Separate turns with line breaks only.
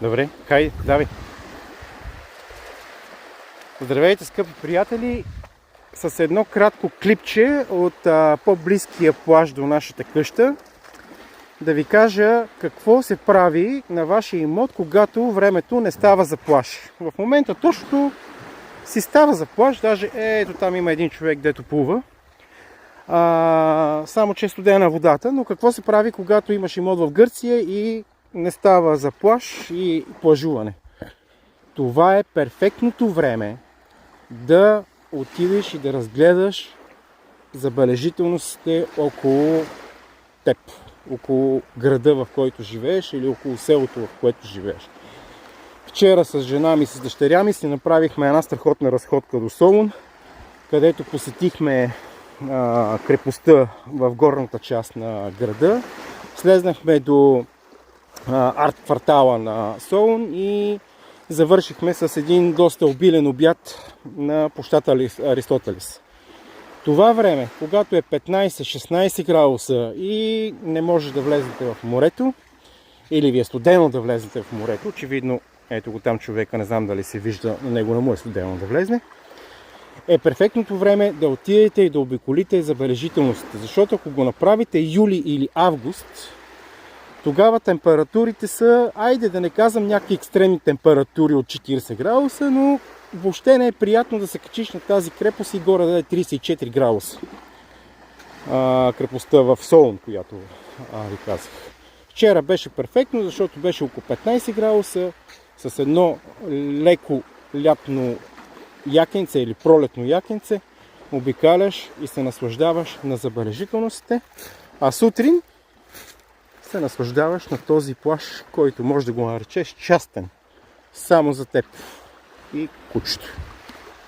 Добре, хай, давай. Здравейте, скъпи приятели! С едно кратко клипче от по-близкия плаж до нашата къща да ви кажа какво се прави на вашия имот, когато времето не става за плаж. В момента точно си става за плаж, даже ето там има един човек, дето плува. Само че е студена водата, но какво се прави, когато имаш имот в Гърция и не става за плаж и плажуване? Това е перфектното време да отидеш и да разгледаш забележителностите около теб, около града, в който живееш или около селото, в което живееш. Вчера с жена ми, с дъщеря ми си направихме една страхотна разходка до Солун, където посетихме крепостта в горната част на града. Слезнахме до арт-квартала на Солун и завършихме с един доста обилен обяд на площада Аристотелис. Това време, когато е 15-16 градуса и не можете да влезете в морето, или ви е студено да влезете в морето, очевидно, ето го там човека, не знам дали се вижда, на него не му е студено да влезне, е перфектното време да отидете и да обиколите забележителностите. Защото ако го направите юли или август, тогава температурите са, айде да не казвам някакви екстремни температури от 40 градуса, но въобще не е приятно да се качиш на тази крепост и горе да е 34 градуса. Крепостта в Солун, която ви казах. Вчера беше перфектно, защото беше около 15 градуса, с едно леко лятно якенце или пролетно якенце, обикаляш и се наслаждаваш на забележителностите, а сутрин се наслаждаваш на този плаж, който може да го наречеш частен, само за теб и кучето.